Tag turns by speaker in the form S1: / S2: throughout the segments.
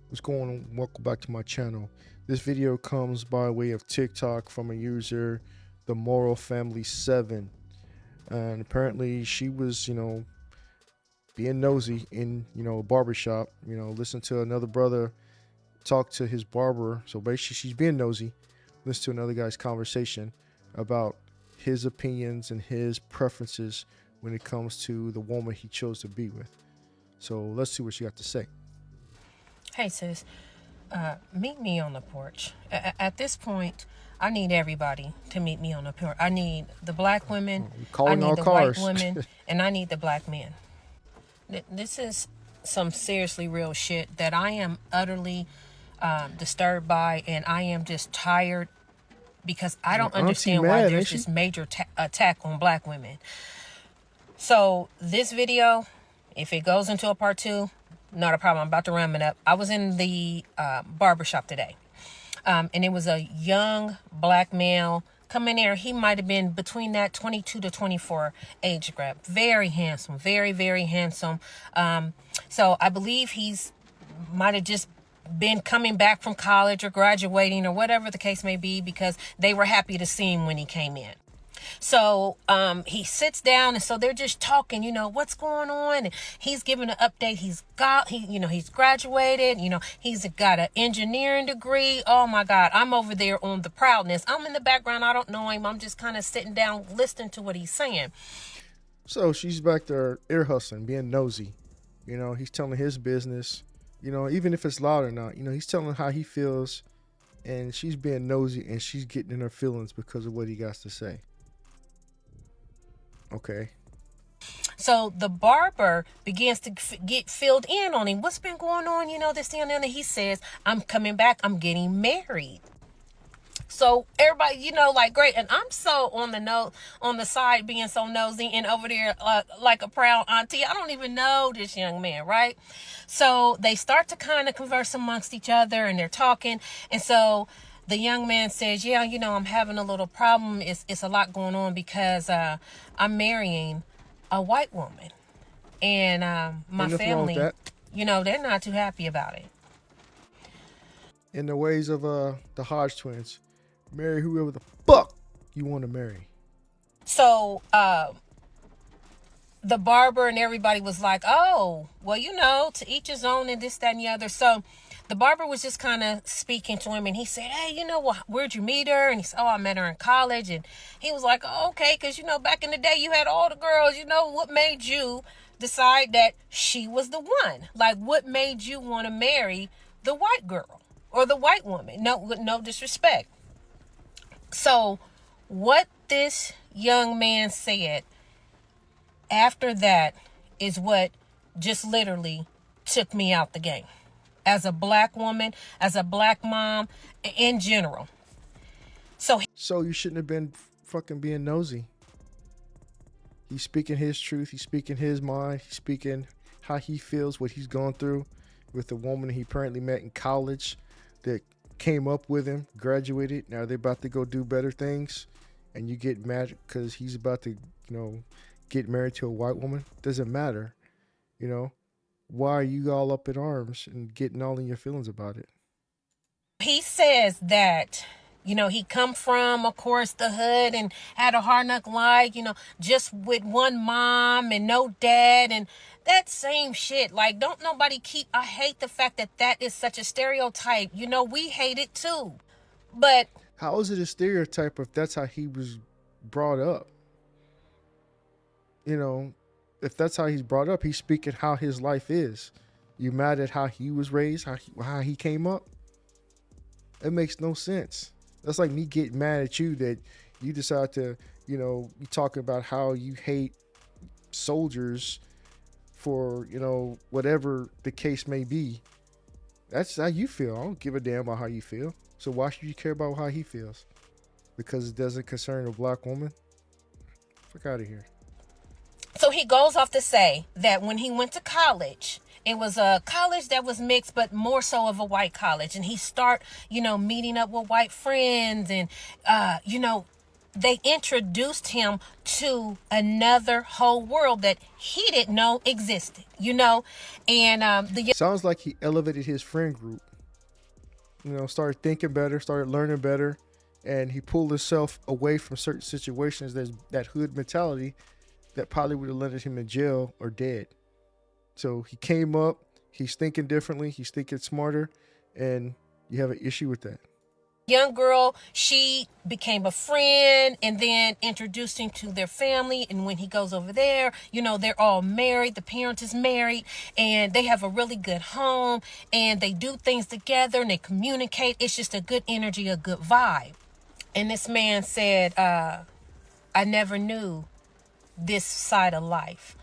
S1: What's going on? Welcome back to my channel. This video comes by way of TikTok from a user, the Moral Family 7. And apparently she was, being nosy in, a barbershop, listen to another brother talk to his barber. So basically she's being nosy, listen to another guy's conversation about his opinions and his preferences when it comes to the woman he chose to be with. So let's see what she got to say.
S2: Hey sis, meet me on the porch. At this point, I need everybody to meet me on the porch. I need the black women, I need the white women, and I need the black men. This is some seriously real shit that I am utterly disturbed by, and I am just tired because I don't understand why there's this major attack on black women. So this video, if it goes into a part 2, not a problem. I'm about to ram it up. I was in the barbershop today. And it was a young black male come in there. He might have been between that 22 to 24 age group. Very handsome. Very, very handsome. So I believe he's might have just been coming back from college or graduating or whatever the case may be, because they were happy to see him when he came in. So he sits down, and so they're just talking, what's going on, and he's giving an update. He's graduated, he's got an engineering degree. Oh my God, I'm over there on the proudness. I'm in the background, I don't know him, I'm just kind of sitting down listening to what he's saying.
S1: So she's back there ear hustling, being nosy. He's telling his business, even if it's loud or not, he's telling how he feels, and she's being nosy, and she's getting in her feelings because of what he got to say. Okay.
S2: So the barber begins to get filled in on him. What's been going on? This thing and he says, I'm coming back. I'm getting married. So everybody, like, great. And I'm so on the side being so nosy and over there like a proud auntie. I don't even know this young man, right? So they start to kind of converse amongst each other, and they're talking. And so the young man says, yeah, I'm having a little problem. It's a lot going on because I'm marrying a white woman. And my family, they're not too happy about it.
S1: In the ways of the Hodge Twins, marry whoever the fuck you want to marry.
S2: So the barber and everybody was like, oh, well, to each his own and this, that, and the other. So the barber was just kind of speaking to him, and he said, hey, where'd you meet her? And he said, oh, I met her in college. And he was like, oh, okay, because, back in the day, you had all the girls. What made you decide that she was the one? Like, what made you want to marry the white girl or the white woman? No disrespect. So what this young man said after that is what just literally took me out the game. As a black woman, as a black mom, in general. So
S1: you shouldn't have been fucking being nosy. He's speaking his truth. He's speaking his mind. He's speaking how he feels, what he's gone through with the woman he apparently met in college that came up with him, graduated. Now they're about to go do better things, and you get mad because he's about to, get married to a white woman. Doesn't matter, Why are you all up in arms and getting all in your feelings about it?
S2: He says that, he come from, of course, the hood and had a hard knock life, just with one mom and no dad, and that same shit. Like, don't nobody I hate the fact that is such a stereotype. We hate it too. But
S1: how is it a stereotype if that's how he was brought up? If that's how he's brought up, he's speaking how his life is. You mad at how he was raised, how he came up? It makes no sense. That's like me getting mad at you that you decide to, you talking about how you hate soldiers for, whatever the case may be. That's how you feel. I don't give a damn about how you feel. So why should you care about how he feels? Because it doesn't concern a black woman? Fuck out of here.
S2: So he goes off to say that when he went to college, it was a college that was mixed, but more so of a white college. And he meeting up with white friends and, they introduced him to another whole world that he didn't know existed, and
S1: sounds like he elevated his friend group, started thinking better, started learning better, and he pulled himself away from certain situations. There's that hood mentality that probably would have landed him in jail or dead. So he came up, he's thinking differently, he's thinking smarter, and you have an issue with that.
S2: Young girl, she became a friend and then introduced him to their family. And when he goes over there, they're all married. The parent is married and they have a really good home and they do things together and they communicate. It's just a good energy, a good vibe. And this man said, I never knew this side of life.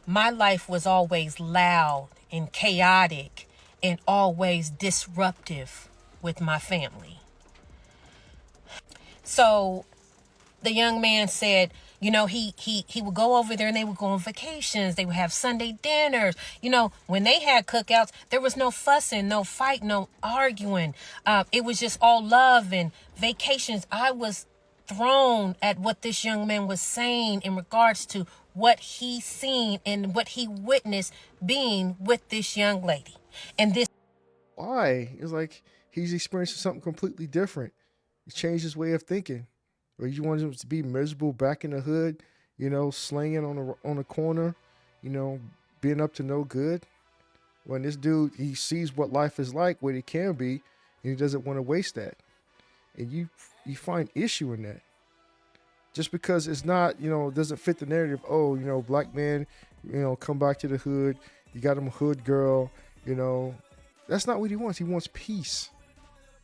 S2: My life was always loud and chaotic and always disruptive with my family. So the young man said, he would go over there and they would go on vacations. They would have Sunday dinners. When they had cookouts, there was no fussing, no fight, no arguing. It was just all love and vacations. I was thrown at what this young man was saying in regards to what he seen and what he witnessed being with this young lady. And this.
S1: Why? It's like he's experiencing something completely different. He changed his way of thinking. Or you want him to be miserable back in the hood, slinging on a corner, being up to no good. When this dude, he sees what life is like, what it can be, and he doesn't want to waste that. And you find issue in that. Just because it's not, doesn't fit the narrative. Oh, black man, come back to the hood. You got him a hood girl, That's not what he wants. He wants peace.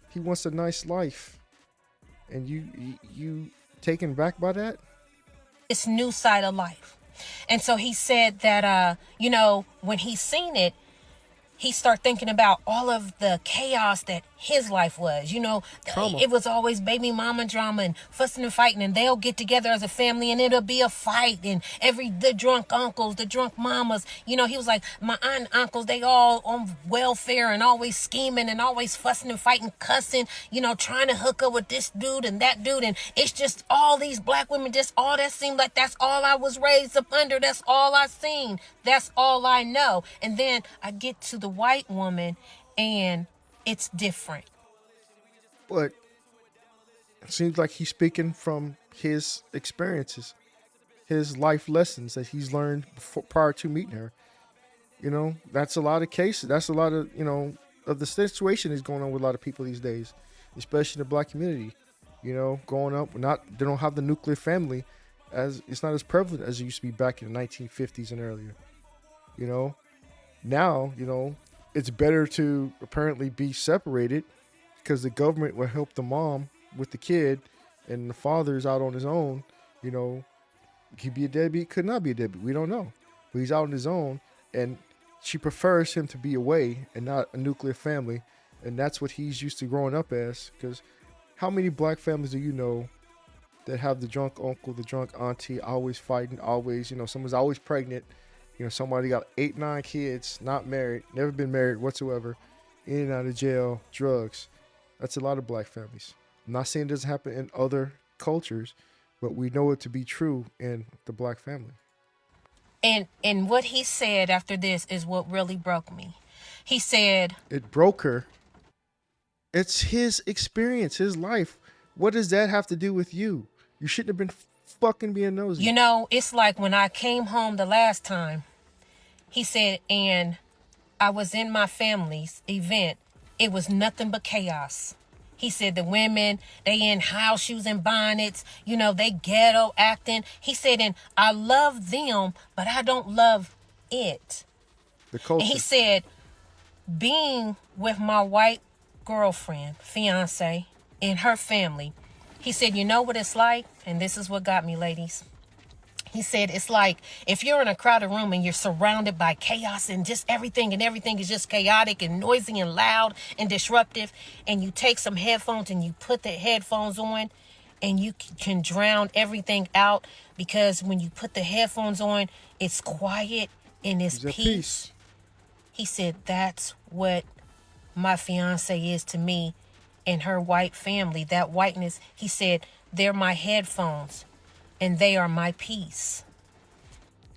S1: He wants a nice life. And you taken back by that?
S2: This new side of life. And so he said that, when he seen it, he started thinking about all of the chaos that his life was. It was always baby mama drama and fussing and fighting, and they'll get together as a family and it'll be a fight, and the drunk uncles, the drunk mamas, he was like, my aunt and uncles, they all on welfare and always scheming and always fussing and fighting, cussing, trying to hook up with this dude and that dude, and it's just all these black women, just all that seemed like that's all I was raised up under, that's all I seen, that's all I know. And then I get to the white woman and it's different.
S1: But it seems like he's speaking from his experiences, his life lessons that he's learned prior to meeting her. That's a lot of cases. That's a lot of, of the situation is going on with a lot of people these days, especially in the black community. Growing up, they don't have the nuclear family, as it's not as prevalent as it used to be back in the 1950s and earlier. Now, it's better to apparently be separated because the government will help the mom with the kid and the father's out on his own. Could be a deadbeat, could not be a deadbeat. We don't know. But he's out on his own, and she prefers him to be away and not a nuclear family. And that's what he's used to growing up as. Because how many black families do you know that have the drunk uncle, the drunk auntie, always fighting, always, someone's always pregnant. Somebody got 8-9 kids, not married, never been married whatsoever, in and out of jail, drugs. That's a lot of black families. I'm not saying it doesn't happen in other cultures, but we know it to be true in the black family.
S2: And what he said after this is what really broke me. He said,
S1: it broke her. It's his experience, his life. What does that have to do with you? You shouldn't have been fucking being nosy.
S2: It's like when I came home the last time, he said, and I was in my family's event. It was nothing but chaos. He said the women, they in house shoes and bonnets, they ghetto acting. He said, and I love them, but I don't love it.
S1: The culture.
S2: And he said, being with my white girlfriend, fiance, and her family, he said, you know what it's like? And this is what got me, ladies. He said, it's like if you're in a crowded room and you're surrounded by chaos and just everything is just chaotic and noisy and loud and disruptive, and you take some headphones and you put the headphones on and you can drown everything out, because when you put the headphones on, it's quiet and it's peace. He said, that's what my fiance is to me and her white family, that whiteness. He said, They're my headphones, and they are my peace.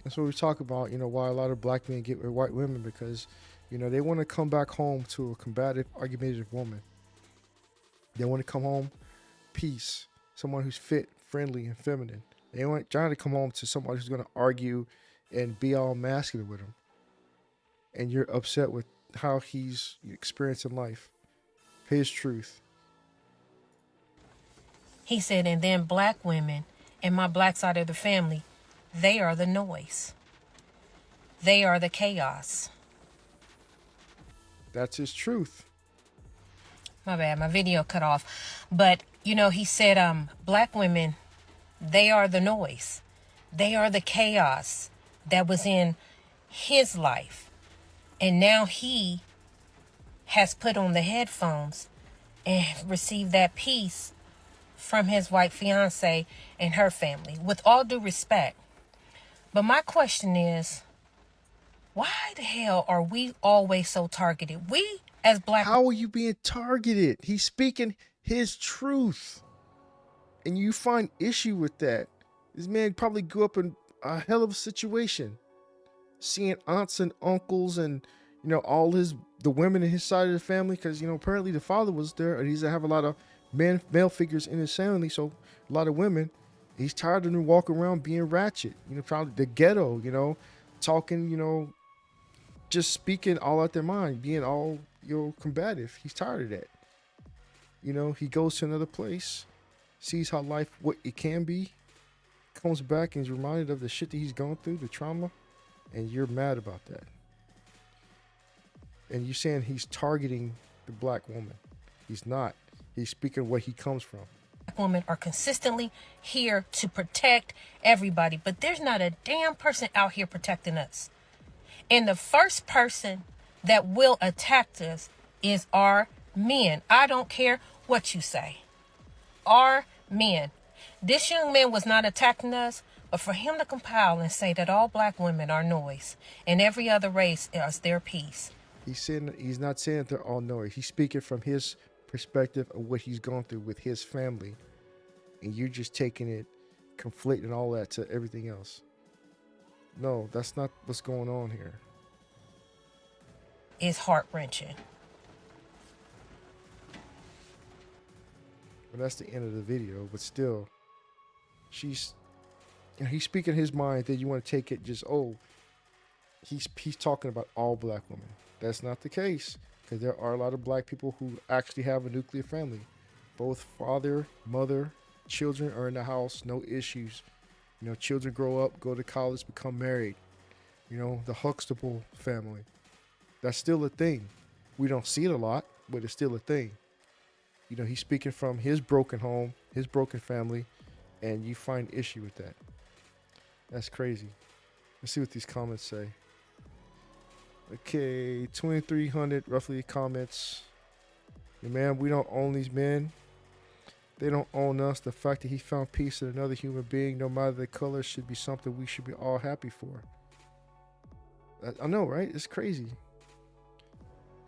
S1: That's what we talk about, why a lot of black men get with white women, because, they want to come back home to a combative, argumentative woman. They want to come home peace, someone who's fit, friendly, and feminine. They want trying to come home to somebody who's going to argue and be all masculine with him. And you're upset with how he's experiencing life. His truth.
S2: He said, and then black women and my black side of the family, they are the noise. They are the chaos.
S1: That's his truth.
S2: My bad, my video cut off. But, he said, black women, they are the noise. They are the chaos that was in his life. And now he has put on the headphones and received that peace from his white fiance and her family, with all due respect. But my question is, why the hell are we always so targeted? We as black...
S1: How are you being targeted? He's speaking his truth. And you find issue with that. This man probably grew up in a hell of a situation. Seeing aunts and uncles and, all the women in his side of the family. Because, apparently the father was there. And he's have a lot of male figures in his family. So a lot of women. He's tired of them walking around being ratchet. Probably the ghetto, talking, just speaking all out their mind. Being all, combative. He's tired of that. He goes to another place. Sees how life, what it can be. Comes back and is reminded of the shit that he's gone through, the trauma. And you're mad about that. And you're saying he's targeting the black woman. He's not. He's speaking where he comes from.
S2: Women are consistently here to protect everybody, but there's not a damn person out here protecting us. And the first person that will attack us is our men. I don't care what you say. Our men. This young man was not attacking us, but for him to compile and say that all black women are noise and every other race is their peace.
S1: He's not saying that they're all noise. He's speaking from his perspective of what he's gone through with his family. And you're just taking it, conflating all that to everything else. No, that's not what's going on here.
S2: It's heart-wrenching.
S1: Well, that's the end of the video, but still, he's speaking his mind that you want to take it just, he's talking about all black women. That's not the case, because there are a lot of black people who actually have a nuclear family. Both father, mother, children are in the house, no issues. Children grow up, go to college, become married. The Huxtable family. That's still a thing. We don't see it a lot, but it's still a thing. He's speaking from his broken home, his broken family, and you find issue with that. That's crazy. Let's see what these comments say. Okay, 2,300 roughly comments. Man, we don't own these men. They don't own us. The fact that he found peace in another human being, no matter the color, should be something we should be all happy for. I know, right? It's crazy.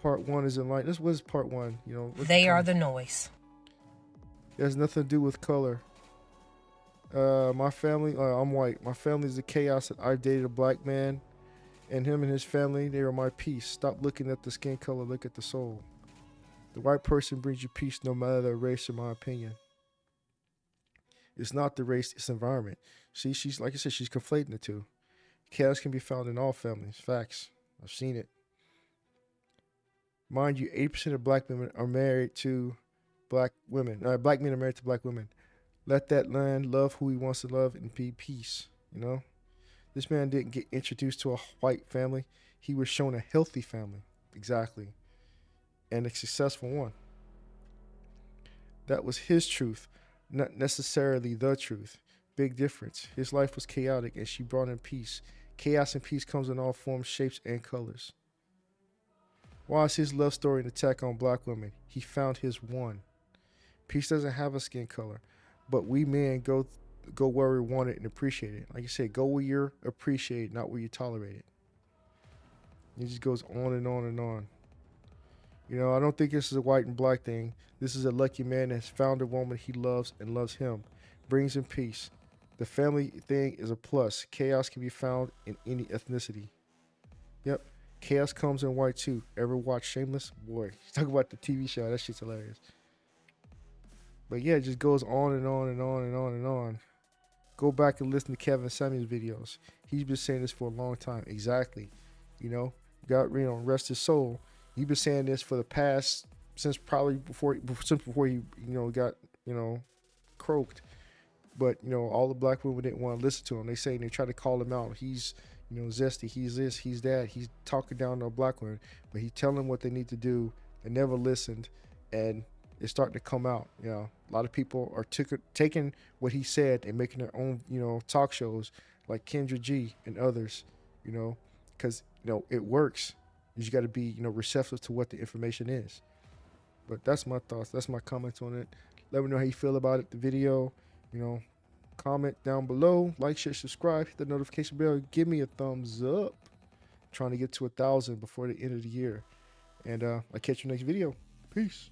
S1: Part 1 is enlightened. This was part 1.
S2: They are the noise.
S1: It has nothing to do with color. My family, I'm white. My family is the chaos. I dated a black man, and him and his family, they are my peace. Stop looking at the skin color. Look at the soul. The white person brings you peace no matter the race, in my opinion. It's not the race, it's environment. See, she's, like I said, she's conflating the two. Chaos can be found in all families. Facts. I've seen it. Mind you, 80% of black women are married to black women. Black men are married to black women. Let that man love who he wants to love and be peace. This man didn't get introduced to a white family. He was shown a healthy family. Exactly. And a successful one. That was his truth, not necessarily the truth. Big difference. His life was chaotic and she brought in peace. Chaos and peace comes in all forms, shapes, and colors. Why is his love story an attack on black women? He found his one. Peace doesn't have a skin color, but we men go where we want it and appreciate it. Like you said, go where you're appreciated, not where you tolerate it. It just goes on and on and on. You know, I don't think this is a white and black thing. This is a lucky man that has found a woman he loves and loves him. Brings him peace. The family thing is a plus. Chaos can be found in any ethnicity. Yep. Chaos comes in white too. Ever watch Shameless? Boy, talk about the TV show. That shit's hilarious. But yeah, it just goes on and on and on and on and on. Go back and listen to Kevin Samuels videos. He's been saying this for a long time. Exactly. You know, God, you know, rest his soul. He's been saying this for the past, since probably before he, you know, got, you know, croaked. But, you know, all the black women didn't want to listen to him. They say, they try to call him out. He's, you know, zesty. He's this, he's that. He's talking down to black women. But he's telling them what they need to do. They never listened. And it's starting to come out. You know, a lot of people are taking what he said and making their own, you know, talk shows like Kendra G and others, you know, because, you know, it works. You just got to be, you know, receptive to what the information is. But that's my thoughts. That's my comments on it. Let me know how you feel about it, the video. You know, comment down below. Like, share, subscribe. Hit the notification bell. Give me a thumbs up. I'm trying to get to 1,000 before the end of the year. And I'll catch you next video. Peace.